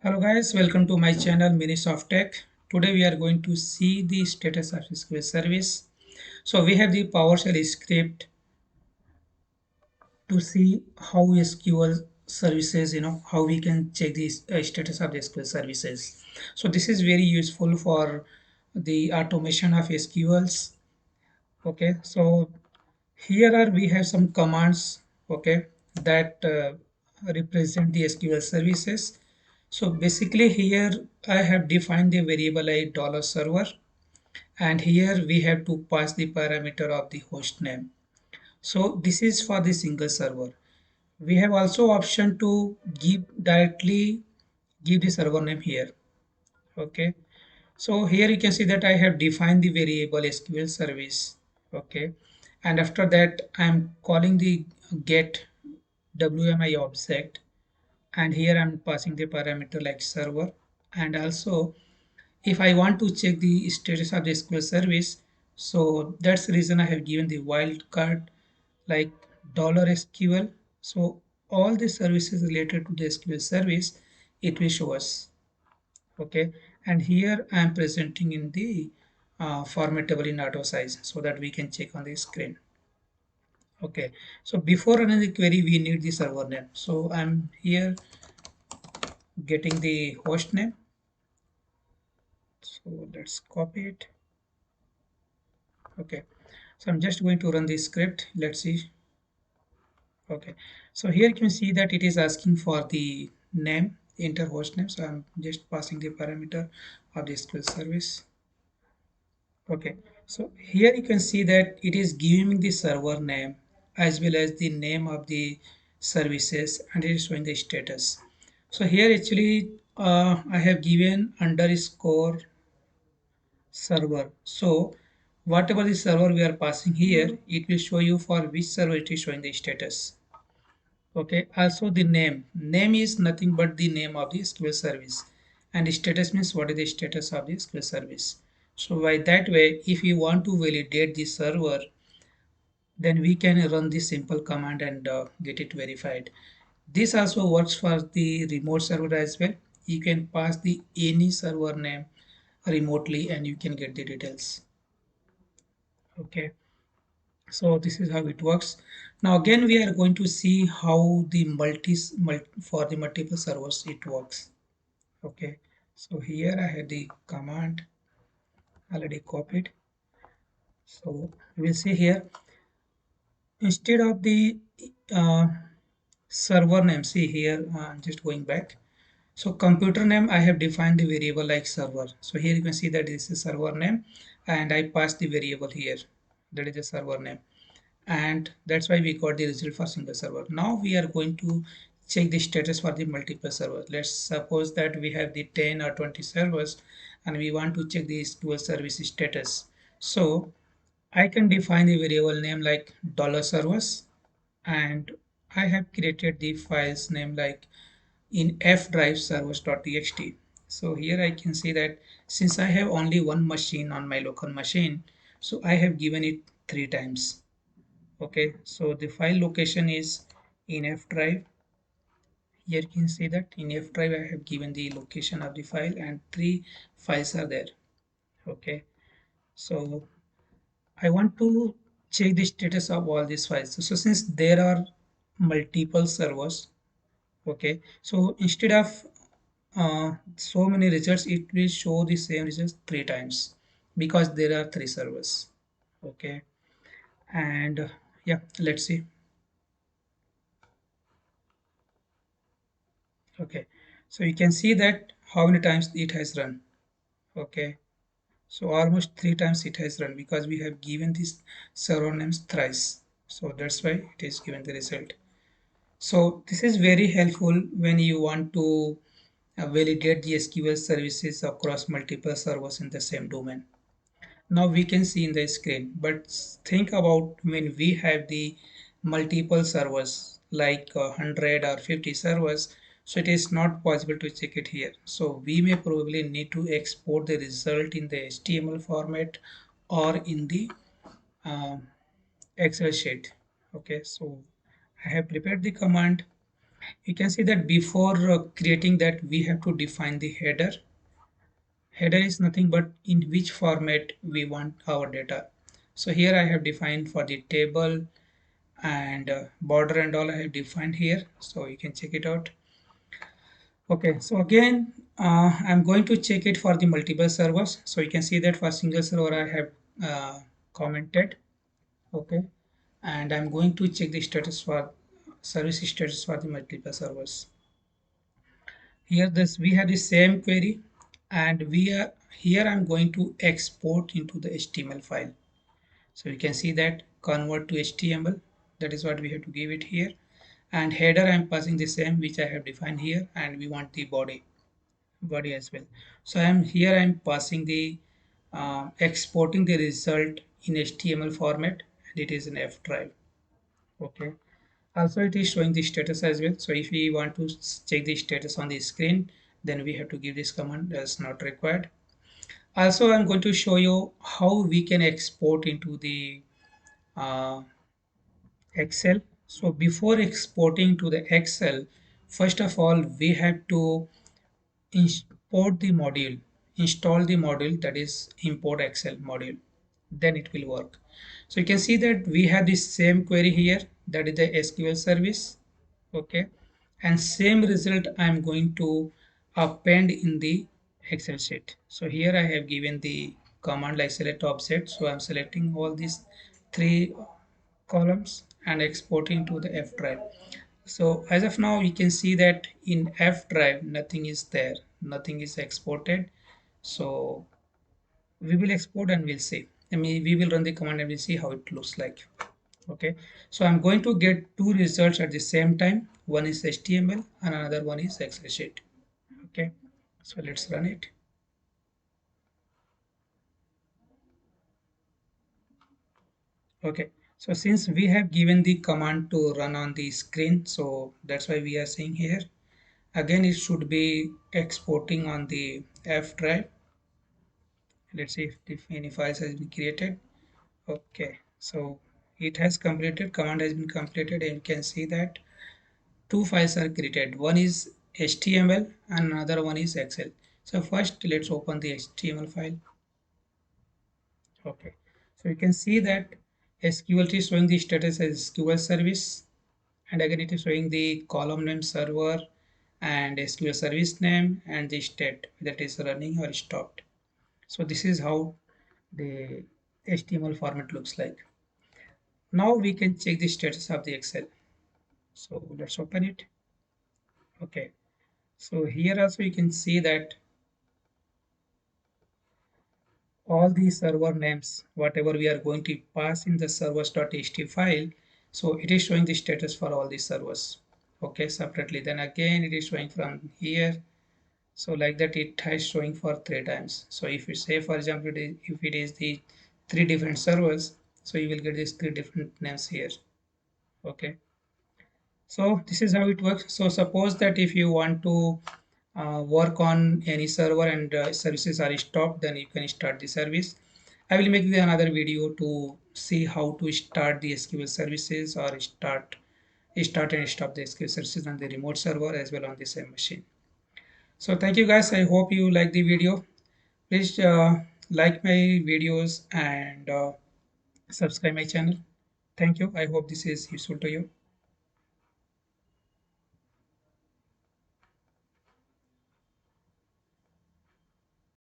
Hello guys, welcome to my channel Minisoft Tech. Today we are going to see the status of SQL service. So we have the PowerShell script to see how SQL services, how we can check the status of the SQL services. So this is very useful for the automation of SQLs. Okay, so here are we have some commands, okay, that represent the SQL services. So basically here I have defined the variable a dollar server, and here we have to pass the parameter of the host name. So this is for the single server. We have also option to give directly give the server name here. Okay. So here you can see that I have defined the variable SQL service. Okay. And after that I'm calling the get WMI object, and here I'm passing the parameter like server. And also if I want to check the status of the SQL service, so that's the reason I have given the wildcard like $SQL. So all the services related to the SQL service, it will show us. Okay, and here I am presenting in the formatable in auto size so that we can check on the screen. Okay, so before running the query, we need the server name. So I'm here getting the host name. So let's copy it. Okay, so I'm just going to run the script. Let's see. Okay, so here you can see that it is asking for the name, enter host name. So I'm just passing the parameter of the SQL service. Okay, so here you can see that it is giving me the server name as well as the name of the services, and it is showing the status. So here actually I have given underscore server. So whatever the server we are passing here, it will show you for which server it is showing the status. Okay, also the name is nothing but the name of the SQL service, and status means what is the status of the SQL service. So by that way, if you want to validate the server, then we can run this simple command and get it verified. This also works for the remote server as well. You can pass the any server name remotely and you can get the details. Okay, so this is how it works. Now again we are going to see how the for the multiple servers it works. Okay, so here I had the command already copied. So we'll see here, instead of the uh, server name, see here, I'm just going back. So computer name, I have defined the variable like server. So here you can see that this is server name, and I passed the variable here, that is the server name, and that's why we got the result for single server. Now we are going to check the status for the multiple servers. Let's suppose that we have the 10 or 20 servers and we want to check the SQL service status. So I can define the variable name like $servers, and I have created the files name like in fdrive servers.txt. So here I can see that since I have only one machine on my local machine, so I have given it 3 times. Okay, so the file location is in F drive. Here you can see that in F drive I have given the location of the file and 3 files are there. Okay, so I want to check the status of all these files. So since there are multiple servers, okay, so instead of so many results, it will show the same results 3 times because there are 3 servers. Okay, and yeah, let's see. Okay, so you can see that how many times it has run. Okay, so almost 3 times it has run because we have given this server names thrice, so that's why it is given the result. So this is very helpful when you want to validate the SQL services across multiple servers in the same domain. Now we can see in the screen, but think about when we have the multiple servers like 100 or 50 servers, so it is not possible to check it here. So we may probably need to export the result in the HTML format or in the um, Excel sheet. Okay, so I have prepared the command, You can see that before creating that, we have to define the header. Header is nothing but in which format we want our data. So here I have defined for the table, and border and all I have defined here, so you can check it out. Okay, so again, I'm going to check it for the multiple servers. So you can see that for single server I have commented. Okay, and I'm going to check the status for service status for the multiple servers. Here this we have the same query, and we are here I'm going to export into the HTML file. So you can see that convert to HTML, that is what we have to give it here. And header I'm passing the same which I have defined here, and we want the body as well. So I'm passing the exporting the result in HTML format, and it is in F drive. Okay, also it is showing the status as well. So if we want to check the status on the screen, then we have to give this command as not required. Also I'm going to show you how we can export into the uh, Excel. So before exporting to the Excel, first of all we have to import the module, install the module, that is import Excel module, then it will work. So you can see that we have this same query here, that is the SQL service. Okay, and same result I'm going to append in the Excel sheet. So here I have given the command like select object, so I'm selecting all these three columns and exporting to the F drive. So as of now you can see that in F drive nothing is there, nothing is exported. So we will export and we'll see. I mean, we will run the command and we'll see how it looks like. Okay, so I'm going to get two results at the same time. One is HTML and another one is Excel sheet. Okay, so let's run it. Okay, so since we have given the command to run on the screen, so that's why we are saying here. Again, it should be exporting on the F drive. Let's see if any files has been created. Okay, so it has completed, command has been completed, and you can see that two files are created. One is HTML and another one is Excel. So first let's open the HTML file. Okay, so you can see that SQL is showing the status as SQL service, and again it is showing the column name server and SQL service name and the state that is running or stopped. So this is how the HTML format looks like. Now we can check the status of the Excel. So let's open it. Okay, so here also you can see that all the server names, whatever we are going to pass in the servers.ht file, so it is showing the status for all the servers. Okay, separately. Then again it is showing from here. So like that it has showing for three times. So if you say for example if it is the three different servers, so you will get these three different names here. Okay, so this is how it works. So suppose that if you want to work on any server and services are stopped, then you can start the service. I will make another video to see how to start the SQL services or start and stop the SQL services on the remote server as well on the same machine. So thank you guys. I hope you like the video. Please like my videos and subscribe my channel. Thank you. I hope this is useful to you.